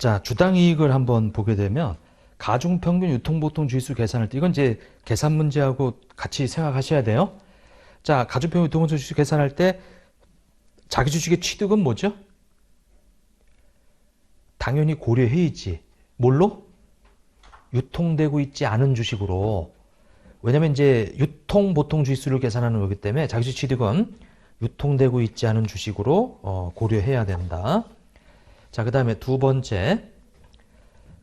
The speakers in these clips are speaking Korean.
자, 주당이익을 한번 보게 되면 가중평균 유통보통 주의수 계산할 때 이건 이제 계산 문제하고 같이 생각하셔야 돼요. 자, 가중평균 유통보통 주의수 계산할 때 자기 주식의 취득은 뭐죠? 당연히 고려해야지. 뭘로? 유통되고 있지 않은 주식으로. 왜냐면 이제 유통보통 주의수를 계산하는 거기 때문에 자기 주식 취득은 유통되고 있지 않은 주식으로 고려해야 된다. 자, 그 다음에 두 번째,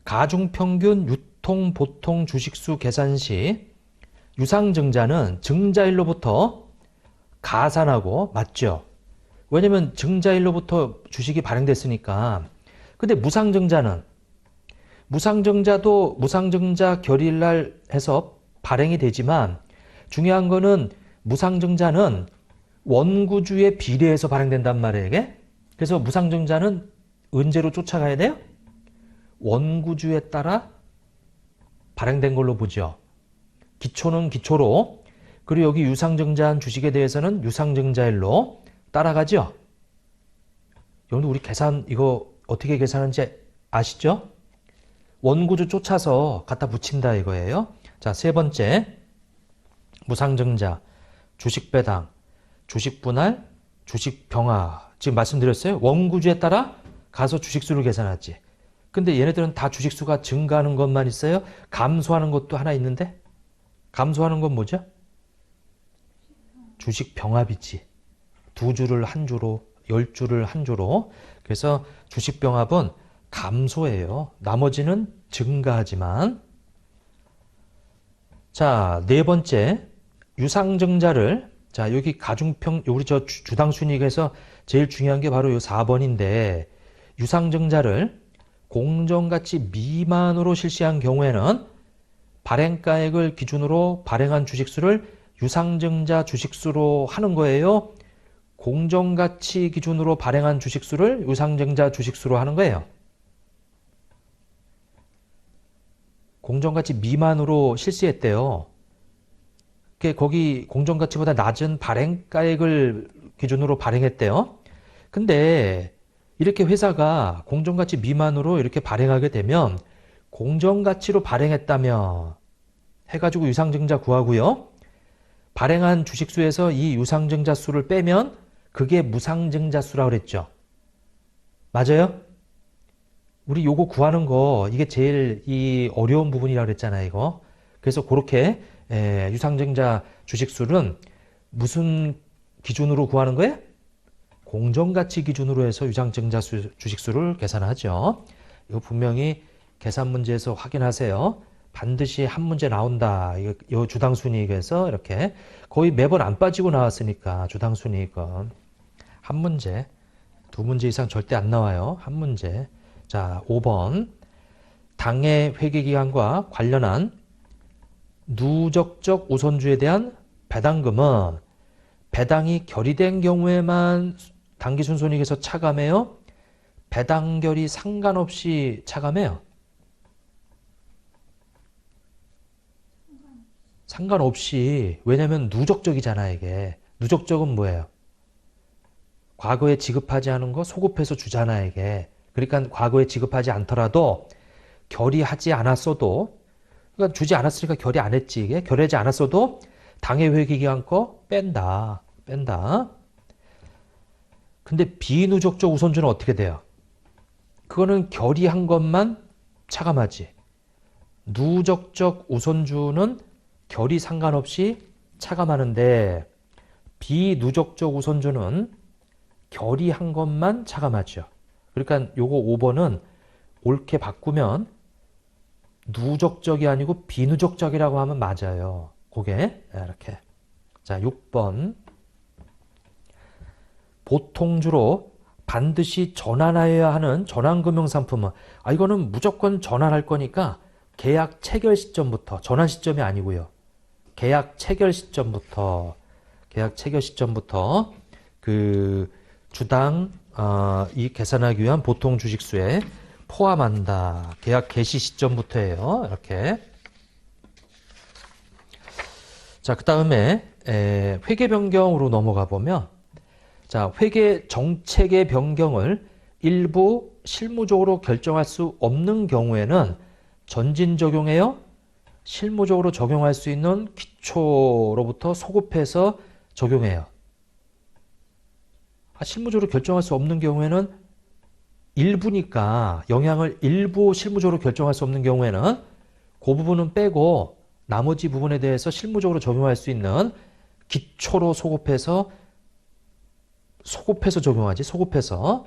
가중평균 유통보통 주식수 계산 시 유상증자는 증자일로부터 가산하고 맞죠? 왜냐면 증자일로부터 주식이 발행됐으니까. 근데 무상증자는 무상증자도 무상증자 결의일날 해서 발행이 되지만 중요한 거는 무상증자는 원구주에 비례해서 발행된단 말이에요, 이게. 그래서 무상증자는 언제로 쫓아가야 돼요? 원구주에 따라 발행된 걸로 보죠. 기초는 기초로, 그리고 여기 유상증자한 주식에 대해서는 유상증자일로 따라가죠. 여러분들 우리 계산 이거 어떻게 계산하는지 아시죠? 원구주 쫓아서 갖다 붙인다 이거예요. 자, 세 번째, 무상증자, 주식배당, 주식분할, 주식병합. 지금 말씀드렸어요. 원구주에 따라 가서 주식수를 계산하지. 근데 얘네들은 다 주식수가 증가하는 것만 있어요? 감소하는 것도 하나 있는데? 감소하는 건 뭐죠? 주식병합이지. 두 주를 한 주로, 10주를 한 주로. 그래서 주식병합은 감소해요. 나머지는 증가하지만. 자, 네 번째, 유상증자를, 자, 여기 우리 저 주당순이익에서 제일 중요한 게 바로 이 4번인데, 유상증자를 공정가치 미만으로 실시한 경우에는 발행가액을 기준으로 발행한 주식수를 유상증자 주식수로 하는 거예요. 공정가치 기준으로 발행한 주식수를 유상증자 주식수로 하는 거예요. 공정가치 미만으로 실시했대요. 거기 공정가치보다 낮은 발행가액을 기준으로 발행했대요. 근데 이렇게 회사가 공정가치 미만으로 이렇게 발행하게 되면 공정가치로 발행했다면 해가지고 유상증자 구하고요. 발행한 주식수에서 이 유상증자 수를 빼면 그게 무상증자 수라고 그랬죠. 맞아요? 우리 요거 구하는 거 이게 제일 이 어려운 부분이라고 그랬잖아요, 이거. 그래서 그렇게 유상증자 주식수는 무슨 기준으로 구하는 거예요? 공정가치 기준으로 해서 유상증자 주식수를 계산하죠. 이거 분명히 계산 문제에서 확인하세요. 반드시 한 문제 나온다. 이 주당순이익에서 이렇게 거의 매번 안 빠지고 나왔으니까 주당순이익은 한 문제, 두 문제 이상 절대 안 나와요. 한 문제. 자, 5번. 당해 회계기간과 관련한 누적적 우선주에 대한 배당금은 배당이 결의된 경우에만 당기순손익에서 차감해요? 배당결이 상관없이 차감해요? 상관없이. 왜냐면 누적적이잖아, 이게. 누적적은 뭐예요? 과거에 지급하지 않은 거 소급해서 주잖아, 이게. 그러니까 과거에 지급하지 않더라도 결의하지 않았어도, 그러니까 주지 않았으니까 결의 안 했지, 이게. 결의하지 않았어도 당해 회계기간 거 뺀다. 근데 비누적적 우선주는 어떻게 돼요? 그거는 결의한 것만 차감하지. 누적적 우선주는 결의 상관없이 차감하는데 비누적적 우선주는 결의한 것만 차감하죠. 그러니까 요거 5번은 옳게 바꾸면 누적적이 아니고 비누적적이라고 하면 맞아요. 그게 이렇게. 자, 6번. 보통주로 반드시 전환하여야 하는 전환금융상품은, 이거는 무조건 전환할 거니까 계약 체결 시점부터, 전환 시점이 아니고요. 계약 체결 시점부터 그 주당 이 계산하기 위한 보통 주식수에 포함한다. 계약 개시 시점부터예요. 이렇게. 자, 그 다음에 회계 변경으로 넘어가 보면, 자, 회계 정책의 변경을 일부 실무적으로 결정할 수 없는 경우에는 전진 적용해요. 실무적으로 적용할 수 있는 기초로부터 소급해서 적용해요. 실무적으로 결정할 수 없는 경우에는 일부니까 영향을 일부 실무적으로 결정할 수 없는 경우에는 그 부분은 빼고 나머지 부분에 대해서 실무적으로 적용할 수 있는 기초로 소급해서 적용하지. 소급해서.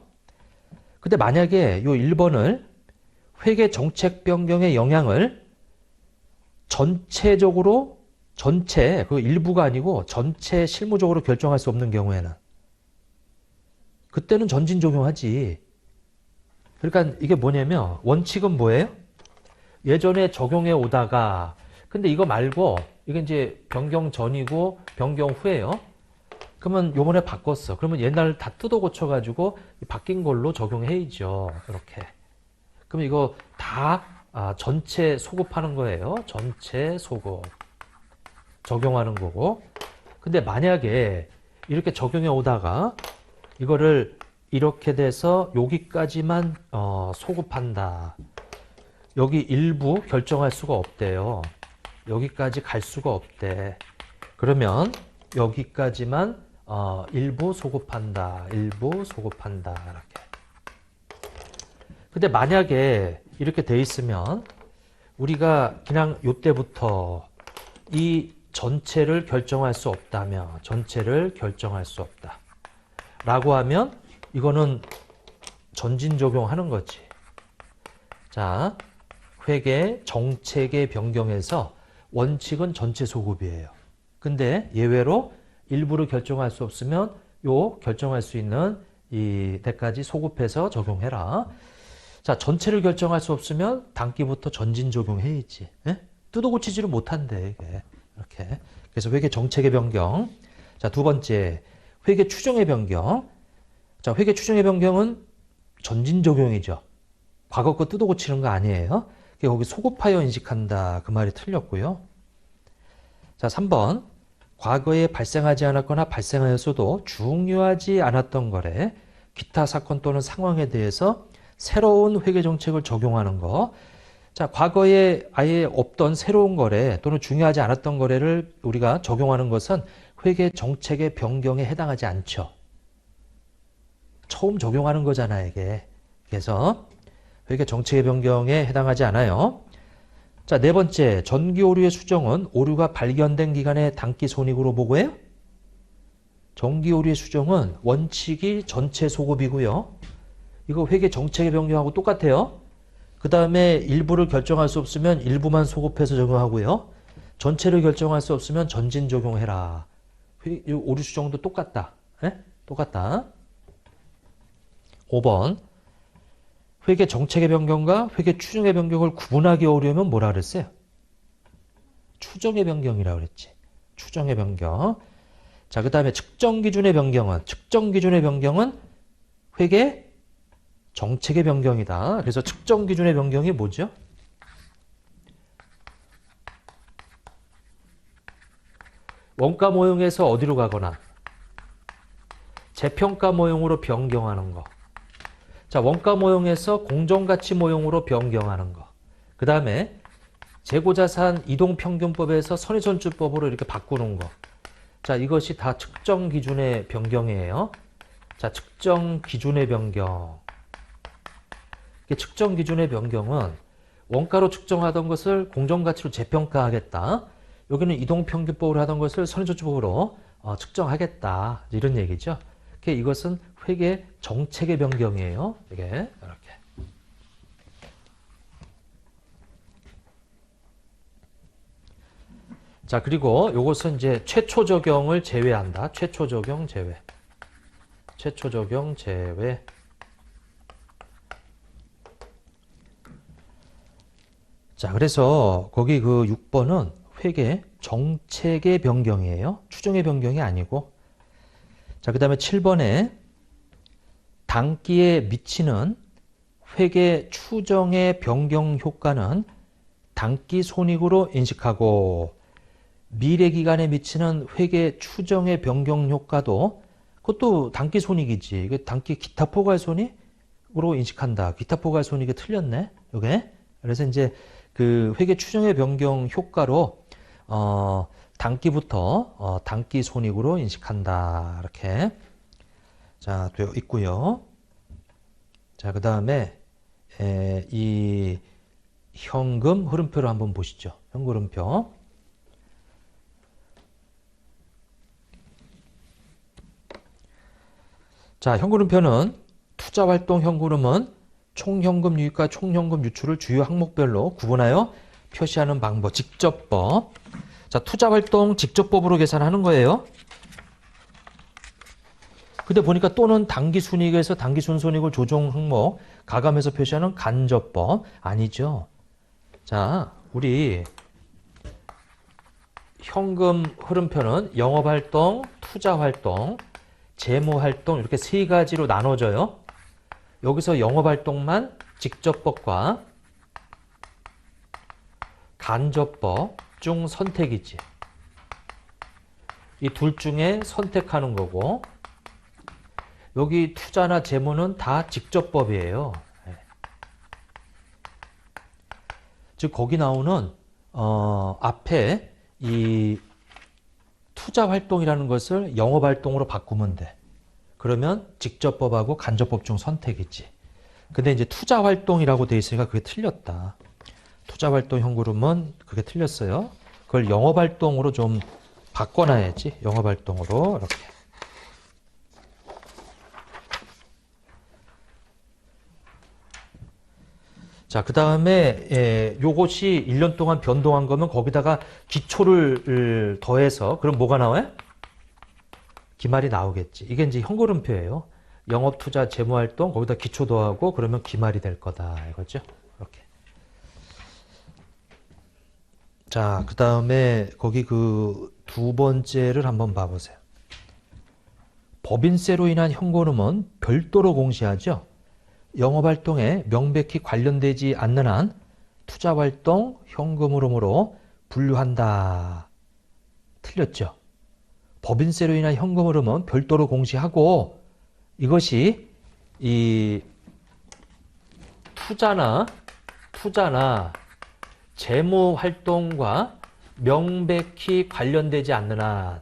근데 만약에 요 1번을 회계 정책 변경의 영향을 전체적으로 그 일부가 아니고 전체 실무적으로 결정할 수 없는 경우에는 그때는 전진 적용하지. 그러니까 이게 뭐냐면 원칙은 뭐예요? 예전에 적용해 오다가 근데 이거 말고 이게 이제 변경 전이고 변경 후에요. 그러면 요번에 바꿨어. 그러면 옛날 다 뜯어 고쳐 가지고 바뀐 걸로 적용해야죠. 이렇게. 그럼 이거 다 전체 소급하는 거예요. 전체 소급. 적용하는 거고. 근데 만약에 이렇게 적용해 오다가 이거를 이렇게 돼서 여기까지만 소급한다. 여기 일부 결정할 수가 없대요. 여기까지 갈 수가 없대. 그러면 여기까지만 일부 소급한다. 일부 소급한다. 이렇게. 근데 만약에 이렇게 돼 있으면 우리가 그냥 요때부터 이 전체를 결정할 수 없다면 전체를 결정할 수 없다. 라고 하면 이거는 전진 적용하는 거지. 자, 회계 정책의 변경에서 원칙은 전체 소급이에요. 근데 예외로 일부를 결정할 수 없으면 요 결정할 수 있는 이 데까지 소급해서 적용해라. 자, 전체를 결정할 수 없으면 단기부터 전진 적용해야지. 예? 뜯어 고치지를 못한대, 이게. 이렇게. 그래서 회계 정책의 변경. 자, 두 번째, 회계 추정의 변경. 자, 회계 추정의 변경은 전진 적용이죠. 과거 거 뜯어 고치는 거 아니에요. 거기 소급하여 인식한다. 그 말이 틀렸고요. 자, 3번. 과거에 발생하지 않았거나 발생하였어도 중요하지 않았던 거래, 기타 사건 또는 상황에 대해서 새로운 회계 정책을 적용하는 거. 자, 과거에 아예 없던 새로운 거래 또는 중요하지 않았던 거래를 우리가 적용하는 것은 회계 정책의 변경에 해당하지 않죠. 처음 적용하는 거잖아, 이게. 그래서 회계 정책의 변경에 해당하지 않아요. 자, 네 번째, 전기 오류의 수정은 오류가 발견된 기간의 단기 손익으로 보고해요. 전기 오류의 수정은 원칙이 전체 소급이고요. 이거 회계 정책의 변경하고 똑같아요. 그 다음에 일부를 결정할 수 없으면 일부만 소급해서 적용하고요. 전체를 결정할 수 없으면 전진 적용해라. 오류 수정도 똑같다. 네? 똑같다. 5번. 회계 정책의 변경과 회계 추정의 변경을 구분하기 어려우면 뭐라 그랬어요? 추정의 변경이라고 그랬지. 추정의 변경. 자, 그 다음에 측정 기준의 변경은 회계 정책의 변경이다. 그래서 측정 기준의 변경이 뭐죠? 원가 모형에서 어디로 가거나 재평가 모형으로 변경하는 거. 자, 원가 모형에서 공정가치 모형으로 변경하는 거. 그 다음에 재고자산 이동평균법에서 선의선출법으로 이렇게 바꾸는 거. 자, 이것이 다 측정 기준의 변경이에요. 자, 측정 기준의 변경. 측정 기준의 변경은 원가로 측정하던 것을 공정가치로 재평가하겠다. 여기는 이동평균법으로 하던 것을 선의선출법으로 측정하겠다. 이런 얘기죠. 이것은 회계 정책의 변경이에요. 이게 이렇게. 자, 그리고 이것은 이제 최초 적용을 제외한다. 최초 적용 제외. 최초 적용 제외. 자, 그래서 거기 그 6번은 회계 정책의 변경이에요. 추정의 변경이 아니고. 자, 그 다음에 7번에 단기에 미치는 회계 추정의 변경 효과는 단기 손익으로 인식하고, 미래 기간에 미치는 회계 추정의 변경 효과도 그것도 단기 손익이지. 이게 단기 기타 포괄 손익? 인식한다. 기타 포괄손익이 틀렸네. 요게. 그래서 이제 그 회계 추정의 변경 효과로 단기부터 단기 손익으로 인식한다. 이렇게 자 되어 있고요. 자, 그다음에 이 현금 흐름표를 한번 보시죠. 현금 흐름표. 자, 현금 흐름표는 투자활동 현금 흐름은 총현금 유입과 총현금 유출을 주요 항목별로 구분하여 표시하는 방법, 직접법. 자, 투자활동 직접법으로 계산하는 거예요. 근데 보니까 또는 당기순이익에서 당기순손익을 조정 항목, 가감해서 표시하는 간접법. 아니죠. 자, 우리 현금 흐름표는 영업활동, 투자활동, 재무활동 이렇게 세 가지로 나눠져요. 여기서 영업활동만 직접법과 간접법 중 선택이지. 이 둘 중에 선택하는 거고, 여기 투자나 재무는 다 직접법이에요. 즉 거기 나오는 앞에 이 투자활동이라는 것을 영업활동으로 바꾸면 돼. 그러면 직접법하고 간접법 중 선택이지. 근데 이제 투자활동이라고 돼 있으니까 그게 틀렸다. 투자활동 현금흐름은 그게 틀렸어요. 그걸 영업활동으로 좀 바꿔놔야지. 영업활동으로 이렇게. 자, 그 다음에 요것이 1년 동안 변동한 거면 거기다가 기초를 더해서 그럼 뭐가 나와요? 기말이 나오겠지. 이게 이제 현금흐름표예요. 영업, 투자, 재무활동 거기다 기초 더하고 그러면 기말이 될 거다. 이거죠. 이렇게. 자, 그 다음에 거기 그 두 번째를 한번 봐보세요. 법인세로 인한 현금흐름은 별도로 공시하죠. 영업활동에 명백히 관련되지 않는 한 투자활동 현금흐름으로 분류한다. 틀렸죠. 법인세로 인한 현금흐름은 별도로 공시하고 이것이 이 투자나 재무활동과 명백히 관련되지 않는 한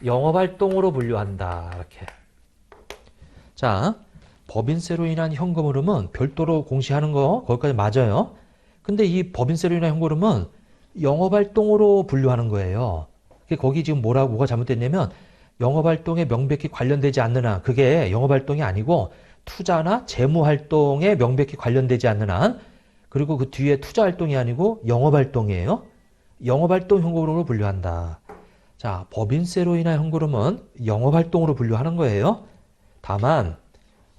영업활동으로 분류한다. 이렇게. 자, 법인세로 인한 현금흐름은 별도로 공시하는 거 거기까지 맞아요. 근데 이 법인세로 인한 현금흐름은 영업활동으로 분류하는 거예요. 거기 지금 뭐가 잘못됐냐면 영업활동에 명백히 관련되지 않는 한, 그게 영업활동이 아니고 투자나 재무활동에 명백히 관련되지 않는 한, 그리고 그 뒤에 투자활동이 아니고 영업활동이에요. 영업활동 현금흐름으로 분류한다. 자, 법인세로 인한 현금흐름은 영업활동으로 분류하는 거예요. 다만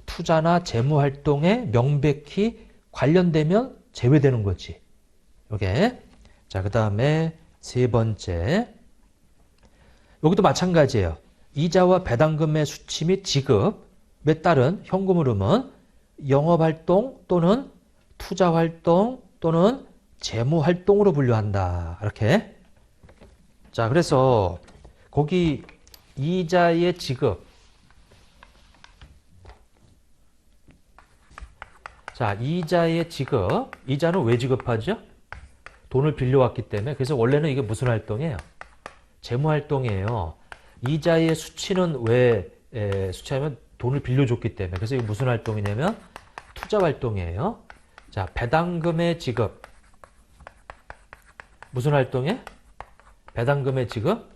투자나 재무활동에 명백히 관련되면 제외되는 거지. 요게. 자, 그 다음에 세 번째. 여기도 마찬가지예요. 이자와 배당금의 수취 및 지급에 따른 현금흐름은 영업활동 또는 투자활동 또는 재무활동으로 분류한다. 이렇게. 자, 그래서 거기 이자의 지급. 자, 이자의 지급. 이자는 왜 지급하죠? 돈을 빌려왔기 때문에. 그래서 원래는 이게 무슨 활동이에요? 재무활동이에요. 이자의 수치는 왜 수치하면 돈을 빌려줬기 때문에. 그래서 이게 무슨 활동이냐면 투자활동이에요. 자, 배당금의 지급. 무슨 활동이에요? 배당금의 지급?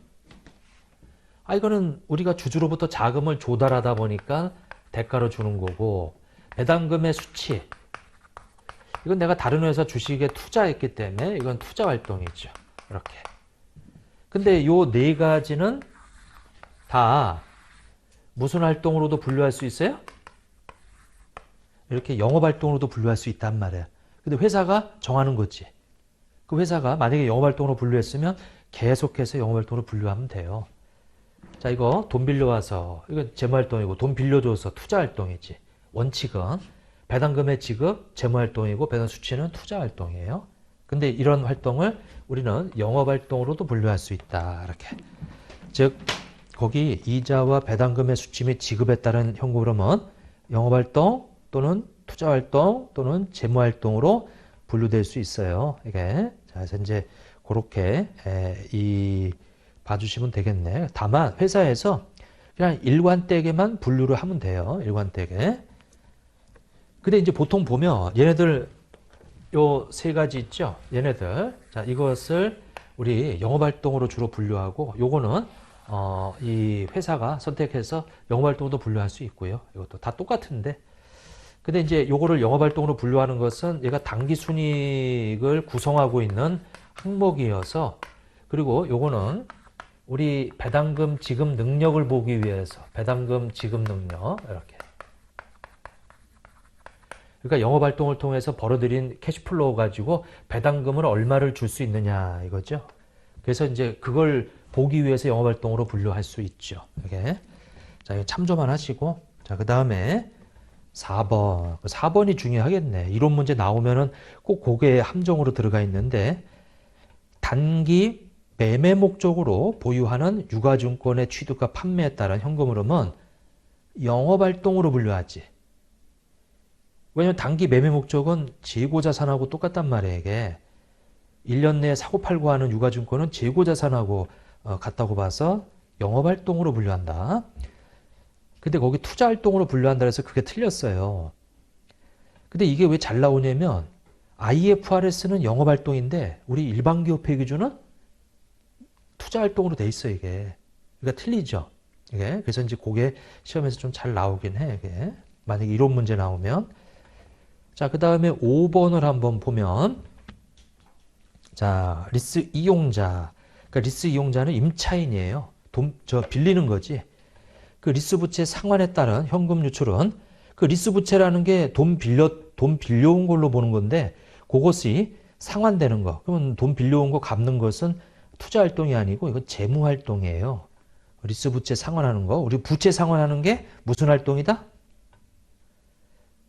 이거는 우리가 주주로부터 자금을 조달하다 보니까 대가로 주는 거고, 배당금의 수치. 이건 내가 다른 회사 주식에 투자했기 때문에 이건 투자 활동이죠. 이렇게. 근데 요 네 가지는 다 무슨 활동으로도 분류할 수 있어요? 이렇게 영업 활동으로도 분류할 수 있단 말이에요. 근데 회사가 정하는 거지. 그 회사가 만약에 영업 활동으로 분류했으면 계속해서 영업 활동으로 분류하면 돼요. 자, 이거 돈 빌려와서 이거 재무 활동이고 돈 빌려줘서 투자 활동이지. 원칙은 배당금의 지급, 재무 활동이고 배당 수치는 투자 활동이에요. 근데 이런 활동을 우리는 영업 활동으로도 분류할 수 있다. 이렇게. 즉 거기 이자와 배당금의 수치 및 지급에 따른 현금 흐름은 영업활동 또는 투자활동 또는 재무활동으로 분류될 수 있어요. 이게. 자, 그래서 이제 그렇게 봐주시면 되겠네. 다만 회사에서 그냥 일관되게만 분류를 하면 돼요. 일관되게. 근데 이제 보통 보면 얘네들 요 세 가지 있죠? 얘네들. 자, 이것을 우리 영업활동으로 주로 분류하고 요거는 이 회사가 선택해서 영업활동도 분류할 수 있고요. 이것도 다 똑같은데. 근데 이제 요거를 영업활동으로 분류하는 것은 얘가 당기순이익을 구성하고 있는 항목이어서 그리고 요거는 우리 배당금 지급 능력을 보기 위해서 배당금 지급 능력 이렇게 그러니까 영업활동을 통해서 벌어들인 캐시플로우 가지고 배당금을 얼마를 줄 수 있느냐 이거죠. 그래서 이제 그걸 보기 위해서 영업활동으로 분류할 수 있죠. 이게. 자, 이거 참조만 하시고 자, 그 다음에 4번. 4번이 중요하겠네. 이론 문제 나오면은 꼭 그게 함정으로 들어가 있는데 단기 매매 목적으로 보유하는 유가증권의 취득과 판매에 따른 현금 흐름은 영업활동으로 분류하지. 왜냐면 단기 매매 목적은 재고자산하고 똑같단 말이에요. 이게 1년 내에 사고팔고 하는 유가증권은 재고자산하고 같다고 봐서 영업활동으로 분류한다. 근데 거기 투자활동으로 분류한다 해서 그게 틀렸어요. 근데 이게 왜 잘 나오냐면 IFRS는 영업활동인데 우리 일반기업회 기준은 투자활동으로 돼 있어 이게. 그러니까 틀리죠. 이게. 그래서 이제 그게 시험에서 좀 잘 나오긴 해. 이게. 만약에 이론 문제 나오면. 자, 그 다음에 5번을 한번 보면 자, 리스 이용자. 그러니까 리스 이용자는 임차인이에요. 빌리는 거지. 그 리스 부채 상환에 따른 현금 유출은 그 리스 부채라는 게 돈 빌려온 걸로 보는 건데 그것이 상환되는 거. 그러면 돈 빌려온 거 갚는 것은 투자 활동이 아니고 이건 재무 활동이에요. 리스 부채 상환하는 거. 우리 부채 상환하는 게 무슨 활동이다?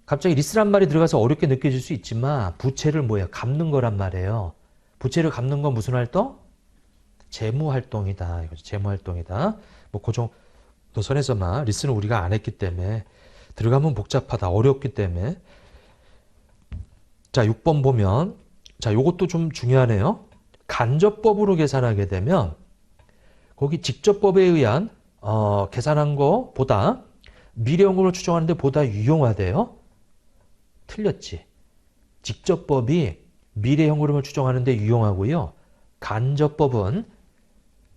갑자기 리스란 말이 들어가서 어렵게 느껴질 수 있지만 부채를 뭐예요? 갚는 거란 말이에요. 부채를 갚는 건 무슨 활동? 재무 활동이다. 이거죠. 재무 활동이다. 뭐 그 정도 선에서만 리스는 우리가 안 했기 때문에 들어가면 복잡하다. 어렵기 때문에. 자, 6번 보면 자, 요것도 좀 중요하네요. 간접법으로 계산하게 되면 거기 직접법에 의한 계산한 거보다 미래현금으로 추정하는데 보다 유용하대요. 틀렸지. 직접법이 미래현금을 추정하는데 유용하고요. 간접법은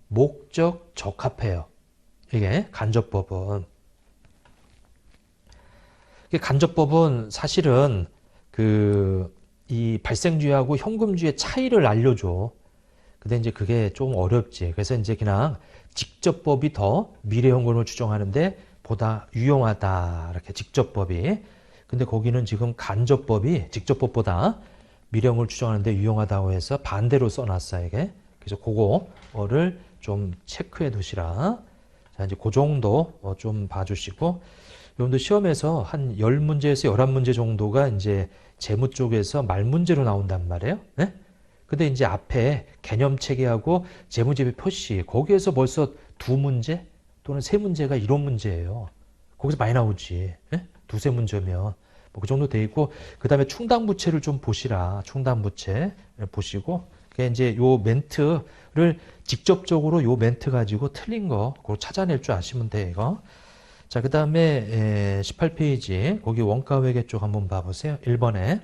목적 적합해요. 이게 간접법은. 간접법은 사실은 이 발생주의하고 현금주의의 차이를 알려줘. 근데 이제 그게 좀 어렵지. 그래서 이제 그냥 직접법이 더 미래현금을 추정하는데 보다 유용하다. 이렇게 직접법이. 근데 거기는 지금 간접법이 직접법보다 미래현금을 추정하는데 유용하다고 해서 반대로 써놨어요. 이게. 그래서 그거를 좀 체크해 두시라. 자, 이제 그 정도 좀 봐주시고, 여러분들 시험에서 한 10문제에서 11문제 정도가 이제 재무 쪽에서 말문제로 나온단 말이에요. 네? 근데 이제 앞에 개념 체계하고 재무제표 표시, 거기에서 벌써 2문제 또는 3문제가 이론 문제예요. 거기서 많이 나오지. 네? 2-3문제면. 뭐 그 정도 돼 있고, 그 다음에 충당부채를 좀 보시라. 충당부채 보시고, 그게 이제 요 멘트를 직접적으로 요 멘트 가지고 틀린 거, 그거 찾아낼 줄 아시면 돼, 이거. 자, 그 다음에 18페이지, 거기 원가회계 쪽 한번 봐보세요. 1번에.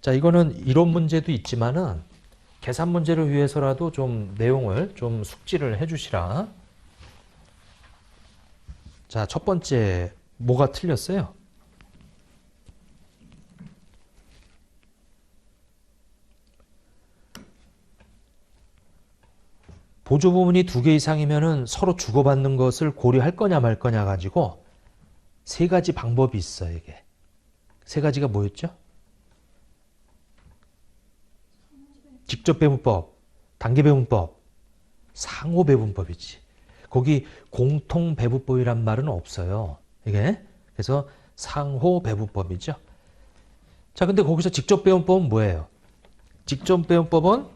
자, 이거는 이론 문제도 있지만은 계산 문제를 위해서라도 좀 내용을 좀 숙지를 해주시라. 자, 첫 번째, 뭐가 틀렸어요? 보조 부분이 2개 이상이면은 서로 주고받는 것을 고려할 거냐 말 거냐 가지고 3가지 방법이 있어, 이게. 3가지가 뭐였죠? 직접 배분법, 단계 배분법, 상호 배분법이지. 거기 공통 배분법이란 말은 없어요. 이게. 그래서 상호 배분법이죠. 자, 근데 거기서 직접 배분법은 뭐예요? 직접 배분법은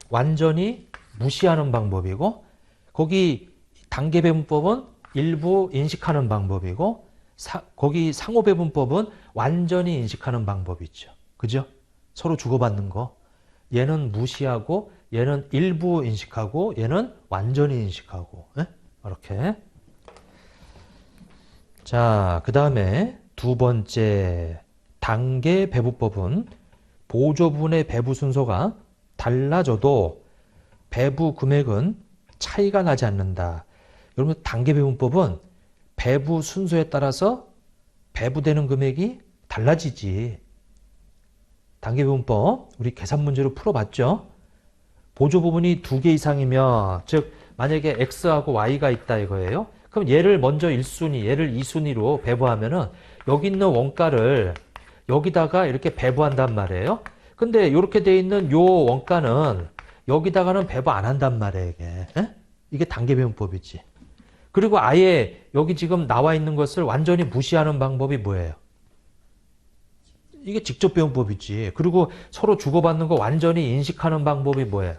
완전히 무시하는 방법이고, 거기 단계 배분법은 일부 인식하는 방법이고, 거기 상호배분법은 완전히 인식하는 방법이죠. 그죠? 서로 주고받는 거. 얘는 무시하고 얘는 일부 인식하고 얘는 완전히 인식하고. 예? 이렇게. 자, 그 다음에 두 번째 단계 배부법은 보조분의 배부 순서가 달라져도 배부 금액은 차이가 나지 않는다. 여러분, 단계 배분법은 배부 순서에 따라서 배부되는 금액이 달라지지. 단계 배분법 우리 계산 문제로 풀어봤죠. 보조 부분이 두 개 이상이면, 즉 만약에 x하고 y가 있다 이거예요. 그럼 얘를 먼저 1순위, 얘를 2순위로 배부하면은 여기 있는 원가를 여기다가 이렇게 배부한단 말이에요. 근데 이렇게 돼 있는 요 원가는 여기다가는 배부 안 한단 말이에요, 이게. 에? 이게 단계 배분법이지. 그리고 아예 여기 지금 나와 있는 것을 완전히 무시하는 방법이 뭐예요? 이게 직접 배분법이지. 그리고 서로 주고받는 거 완전히 인식하는 방법이 뭐예요?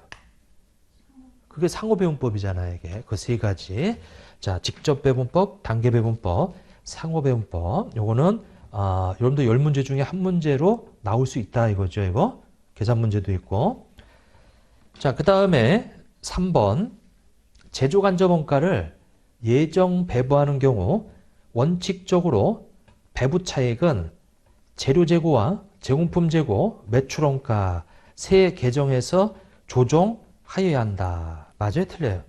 그게 상호 배분법이잖아요, 이게. 그 세 가지. 자, 직접 배분법, 단계 배분법, 상호 배분법. 요거는 여러분들 10문제 중에 한 문제로 나올 수 있다 이거죠, 이거. 계산 문제도 있고. 자, 그 다음에 3번. 제조 간접 원가를 예정 배부하는 경우 원칙적으로 배부 차익은 재료 재고와 제공품 재고, 매출 원가 세 계정에서 조정하여야 한다. 맞아요? 틀려요?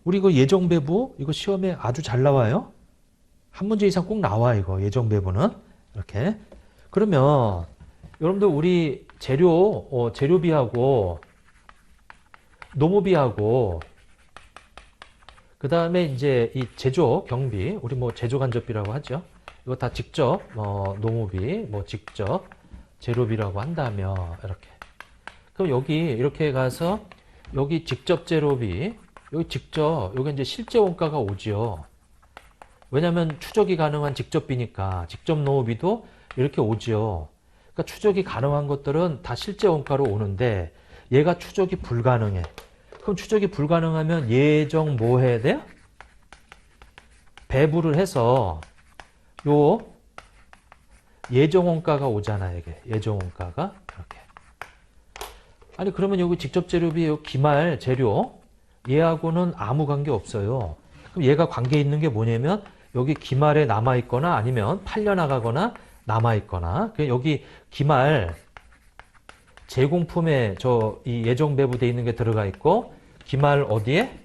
우리 이거 예정 배부 이거 시험에 아주 잘 나와요. 한 문제 이상 꼭 나와 이거 예정 배부는. 이렇게. 그러면 여러분들 우리 재료비하고 노무비하고 그 다음에 이제 이 제조 경비, 우리 뭐 제조 간접비라고 하죠. 이거 다 직접 노무비, 뭐 직접 재료비라고 한다면 이렇게. 그럼 여기 이렇게 가서 여기 직접 재료비, 여기 직접 여기 이제 실제 원가가 오지요. 왜냐하면 추적이 가능한 직접비니까 직접 노무비도 이렇게 오지요. 그러니까 추적이 가능한 것들은 다 실제 원가로 오는데 얘가 추적이 불가능해. 그럼 추적이 불가능하면 예정 뭐 해야 돼요? 배부를 해서 요 예정 원가가 오잖아요. 이게 예정 원가가 이렇게. 아니 그러면 여기 직접 재료비 요 기말 재료 얘하고는 아무 관계 없어요. 그럼 얘가 관계 있는 게 뭐냐면 여기 기말에 남아 있거나 아니면 팔려 나가거나 남아 있거나. 여기 기말 제공품에 이 예정 배부돼 있는 게 들어가 있고 기말 어디에?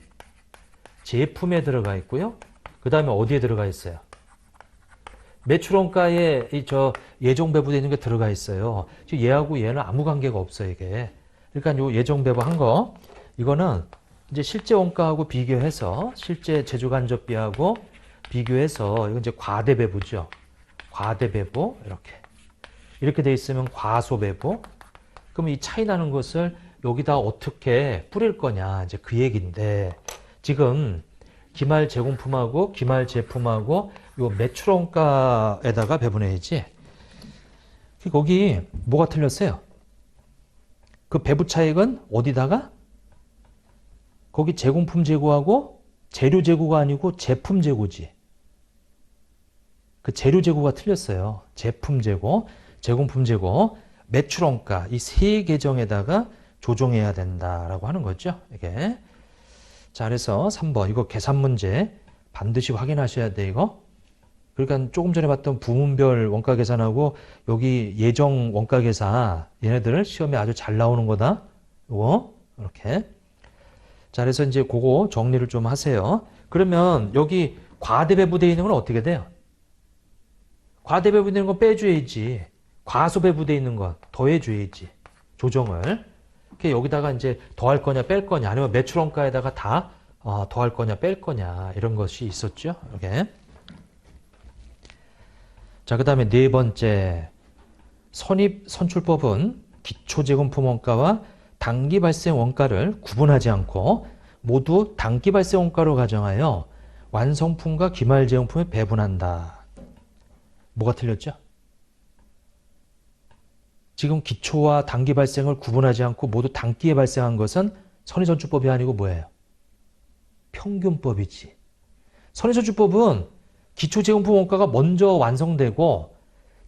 제품에 들어가 있고요. 그 다음에 어디에 들어가 있어요? 매출원가에 예정 배부되어 있는 게 들어가 있어요. 지금 얘하고 얘는 아무 관계가 없어요, 이게. 그러니까 요 예정 배부한 거, 이거는 이제 실제 원가하고 비교해서, 실제 제조간접비하고 비교해서, 이건 이제 과대 배부죠. 과대 배부, 이렇게. 이렇게 돼 있으면 과소 배부. 그럼 이 차이 나는 것을 여기다 어떻게 뿌릴 거냐, 이제 그 얘기인데, 지금 기말 제공품하고 기말 제품하고 요 매출원가에다가 배분해야지. 거기 뭐가 틀렸어요? 그 배부 차익은 어디다가? 거기 제공품 재고하고 재료 재고가 아니고 제품 재고지. 그 재료 재고가 틀렸어요. 제품 재고, 제공품 재고, 매출원가 이 세 계정에다가 조정해야 된다라고 하는 거죠. 이게. 자, 그래서 3번 이거 계산 문제 반드시 확인하셔야 돼 이거. 그러니까 조금 전에 봤던 부문별 원가 계산하고 여기 예정 원가 계산 얘네들 시험에 아주 잘 나오는 거다. 이거 이렇게. 자, 그래서 이제 그거 정리를 좀 하세요. 그러면 여기 과대 배부되어 있는 건 어떻게 돼요? 과대 배부되는 건 빼줘야지. 과소 배부되어 있는 건 더해줘야지. 조정을. 여기다가 이제 더할 거냐 뺄 거냐 아니면 매출원가에다가 다 더할 거냐 뺄 거냐 이런 것이 있었죠. 이렇게. 자, 그 다음에 네 번째 선입선출법은 기초제공품 원가와 단기 발생 원가를 구분하지 않고 모두 단기 발생 원가로 가정하여 완성품과 기말 제공품에 배분한다. 뭐가 틀렸죠? 지금 기초와 단기 발생을 구분하지 않고 모두 단기에 발생한 것은 선의선출법이 아니고 뭐예요? 평균법이지. 선의선출법은 기초재원품 원가가 먼저 완성되고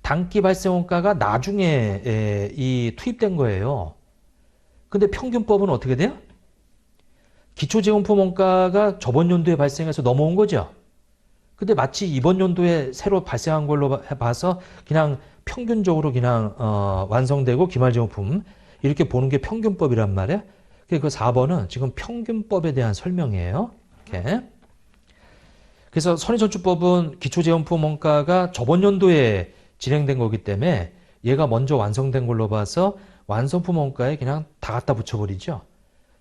단기 발생 원가가 나중에 투입된 거예요. 근데 평균법은 어떻게 돼요? 기초재원품 원가가 저번 연도에 발생해서 넘어온 거죠. 근데 마치 이번 연도에 새로 발생한 걸로 봐서 그냥 평균적으로 그냥 완성되고 기말재원품 이렇게 보는 게 평균법이란 말이에요. 그 4번은 지금 평균법에 대한 설명이에요. 이렇게. 그래서 선의선출법은 기초재원품 원가가 저번 연도에 진행된 거기 때문에 얘가 먼저 완성된 걸로 봐서 완성품 원가에 그냥 다 갖다 붙여버리죠.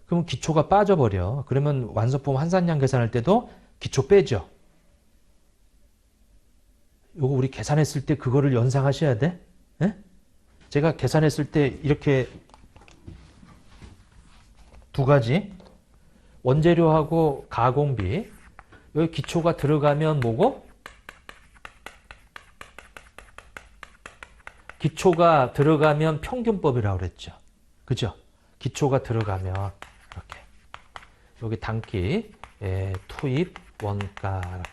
그러면 기초가 빠져버려. 그러면 완성품 환산량 계산할 때도 기초 빼죠. 요거 우리 계산했을 때 그거를 연상하셔야 돼. 예? 제가 계산했을 때 이렇게 두 가지 원재료하고 가공비 여기 기초가 들어가면 뭐고? 기초가 들어가면 평균법이라고 그랬죠. 그죠? 기초가 들어가면 이렇게 여기 단기 투입 원가 이렇게.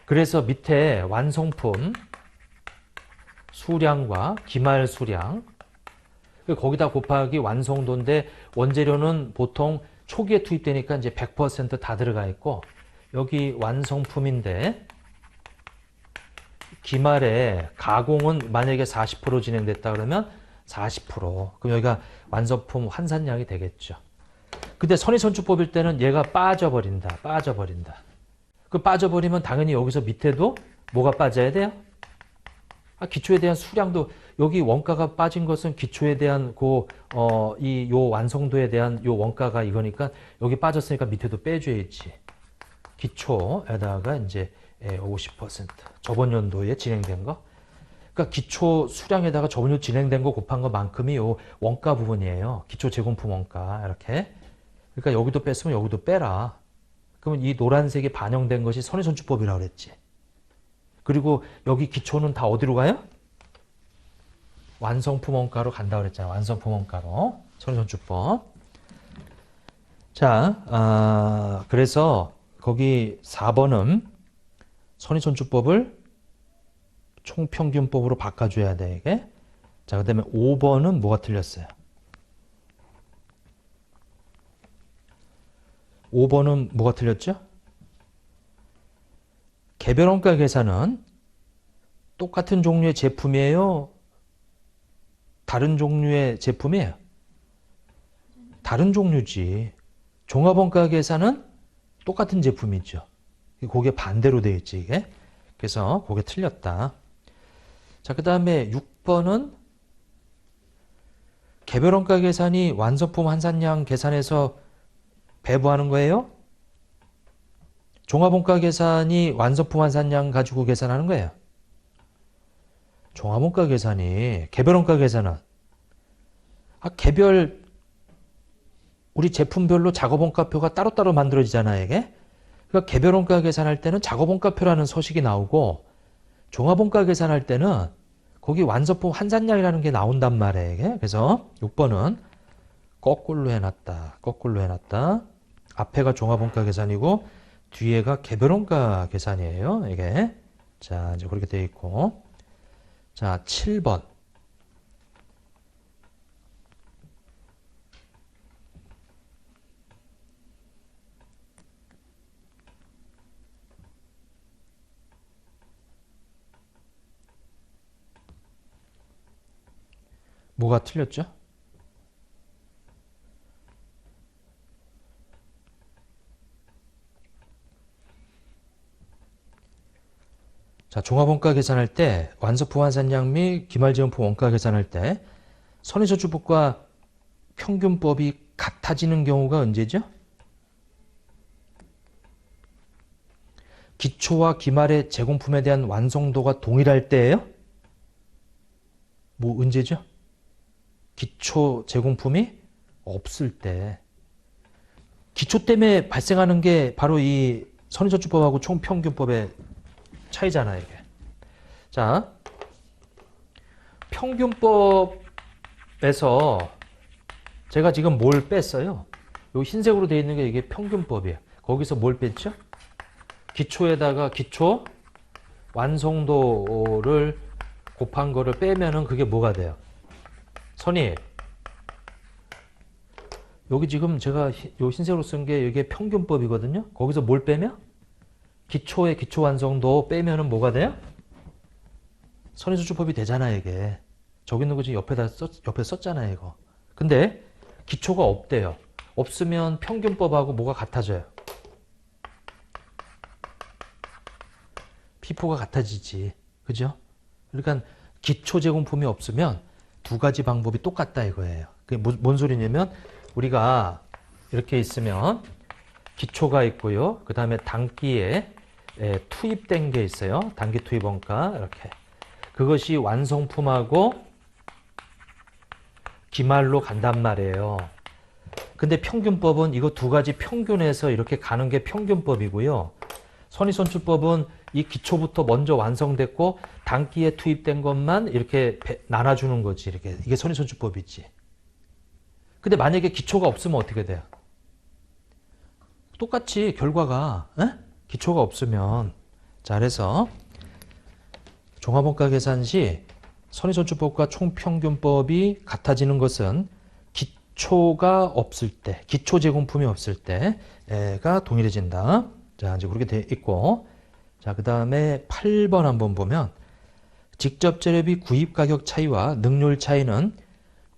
그래서 밑에 완성품 수량과 기말 수량 거기다 곱하기 완성도인데 원재료는 보통 초기에 투입되니까 이제 100% 다 들어가 있고 여기 완성품인데 기말에 가공은 만약에 40% 진행됐다 그러면 40%. 그럼 여기가 완성품 환산량이 되겠죠. 근데 선의선출법일 때는 얘가 빠져버린다. 그 빠져버리면 당연히 여기서 밑에도 뭐가 빠져야 돼요? 기초에 대한 수량도 여기 원가가 빠진 것은 기초에 대한 요 완성도에 대한 요 원가가 이거니까 여기 빠졌으니까 밑에도 빼줘야지. 기초에다가 이제 50% 저번 연도에 진행된 거. 그러니까 기초 수량에다가 저번 연도 진행된 거 곱한 것만큼이 요 원가 부분이에요. 기초 제공품 원가 이렇게. 그러니까 여기도 뺐으면 여기도 빼라. 그러면 이 노란색이 반영된 것이 선의선출법이라고 그랬지. 그리고 여기 기초는 다 어디로 가요? 완성품 원가로 간다고 그랬잖아. 완성품 원가로. 선의선출법. 자, 그래서 거기 4번은 선의선출법을 총평균법으로 바꿔줘야 돼, 이게. 자, 그 다음에 5번은 뭐가 틀렸어요? 5번은 뭐가 틀렸죠? 개별원가 계산은 똑같은 종류의 제품이에요? 다른 종류의 제품이에요? 다른 종류지. 종합원가 계산은 똑같은 제품이죠. 그게 반대로 되어 있지, 이게. 그래서 그게 틀렸다. 자, 그 다음에 6번은 개별원가 계산이 완성품 환산량 계산해서 배부하는 거예요? 종합원가 계산이 완성품 환산량 가지고 계산하는 거예요. 종합원가 계산이 개별원가 계산은 개별 우리 제품별로 작업원가표가 따로따로 만들어지잖아요, 이게. 그러니까 개별원가 계산할 때는 작업원가표라는 서식이 나오고 종합원가 계산할 때는 거기 완성품 환산량이라는 게 나온단 말이에요, 이게. 그래서 6번은 거꾸로 해놨다. 앞에가 종합원가 계산이고 뒤에가 개별원가 계산이에요, 이게. 자, 이제 그렇게 되어 있고. 자, 7번. 뭐가 틀렸죠? 자, 종합원가 계산할 때 완성품 환산량 및 기말지원품 원가 계산할 때 선의선출법과 평균법이 같아지는 경우가 언제죠? 기초와 기말의 제공품에 대한 완성도가 동일할 때예요? 뭐 언제죠? 기초 제공품이 없을 때. 기초 때문에 발생하는 게 바로 이 선의선출법하고 총평균법의 차이잖아요, 이게. 자, 평균법에서 제가 지금 뭘 뺐어요? 요 흰색으로 되어 있는 게 이게 평균법이에요. 거기서 뭘 뺐죠? 기초에다가 기초 완성도를 곱한 거를 빼면은 그게 뭐가 돼요? 선이 여기 지금 제가 요 흰색으로 쓴 게 이게 평균법이거든요. 거기서 뭘 빼면? 기초의 기초 완성도 빼면은 뭐가 돼요? 선의수축법이 되잖아, 이게. 저기 있는 거 지금 옆에 썼잖아요, 이거. 근데 기초가 없대요. 없으면 평균법하고 뭐가 같아져요? 피포가 같아지지. 그죠? 그러니까 기초 제공품이 없으면 두 가지 방법이 똑같다 이거예요. 그게 뭔 소리냐면 우리가 이렇게 있으면 기초가 있고요. 그 다음에 단기에 투입된 게 있어요. 단기 투입 원가 이렇게. 그것이 완성품하고 기말로 간단 말이에요. 근데 평균법은 이거 두 가지 평균해서 이렇게 가는 게 평균법이고요. 선의선출법은 이 기초부터 먼저 완성됐고 단기에 투입된 것만 이렇게 나눠주는 거지. 이렇게 이게 선의선출법이지. 근데 만약에 기초가 없으면 어떻게 돼요? 똑같이 결과가 기초가 없으면 자 그래서 종합원가 계산 시 선의선출법과 총평균법이 같아지는 것은 기초가 없을 때, 기초 제공품이 없을 때가 동일해진다. 자, 이제 그렇게 돼 있고. 자, 그 다음에 8번 한번 보면 직접 재료비 구입 가격 차이와 능률 차이는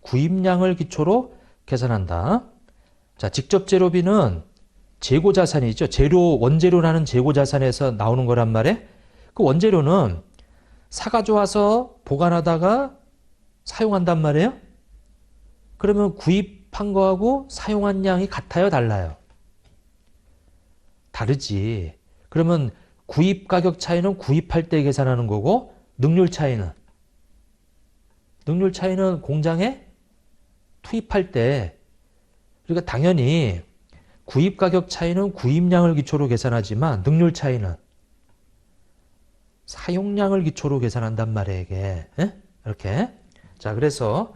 구입량을 기초로 계산한다. 자, 직접 재료비는 재고 자산이죠. 원재료라는 재고 자산에서 나오는 거란 말이에요. 그 원재료는 사가져 와서 보관하다가 사용한단 말이에요. 그러면 구입한 거하고 사용한 양이 같아요, 달라요? 다르지. 그러면 구입 가격 차이는 구입할 때 계산하는 거고 능률 차이는 공장에 투입할 때. 그러니까 당연히 구입 가격 차이는 구입량을 기초로 계산하지만 능률 차이는 사용량을 기초로 계산한단 말이에요, 이게. 이렇게. 자, 그래서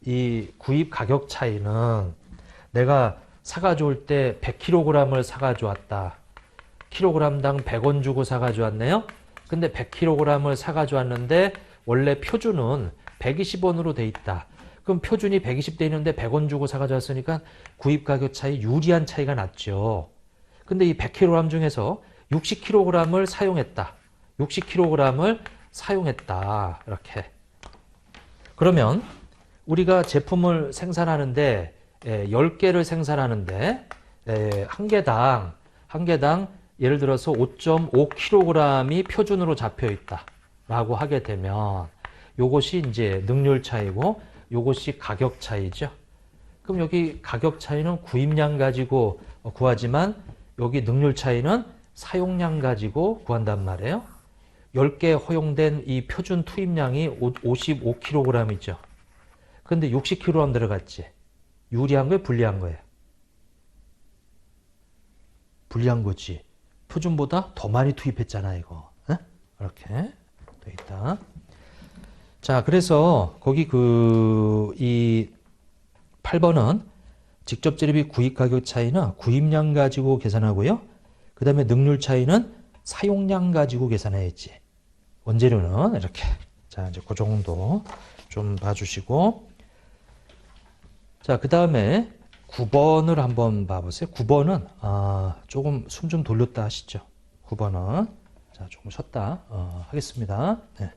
이 구입 가격 차이는 내가 사가져올 때 100kg을 사가져왔다. 킬로그램당 100원 주고 사가져왔네요. 근데 100kg을 사가져왔는데 원래 표준은 120원으로 돼 있다. 그럼 표준이 120 돼 있는데 100원 주고 사가져왔으니까 구입 가격 차이 유리한 차이가 났죠. 근데 이 100kg 중에서 60kg을 사용했다. 60kg을 사용했다. 이렇게. 그러면 우리가 제품을 생산하는데 10개를 생산하는데 한 개당 예를 들어서 5.5kg이 표준으로 잡혀 있다. 라고 하게 되면 요것이 이제 능률 차이고 요것이 가격 차이죠. 그럼 여기 가격 차이는 구입량 가지고 구하지만 여기 능률 차이는 사용량 가지고 구한단 말이에요. 10개 허용된 이 표준 투입량이 55kg이죠. 근데 60kg 들어갔지. 유리한 거예요? 불리한 거예요? 불리한 거지. 표준보다 더 많이 투입했잖아, 이거. 이렇게 돼 있다. 자, 그래서 거기 이 8번은 직접 재료비 구입 가격 차이는 구입량 가지고 계산하고요. 그 다음에 능률 차이는 사용량 가지고 계산해야지. 원재료는 이렇게. 자, 이제 그 정도 좀 봐주시고. 자, 그 다음에 9번을 한번 봐보세요. 9번은 조금 숨 좀 돌렸다 하시죠. 9번은 자, 조금 쉬었다 하겠습니다. 네.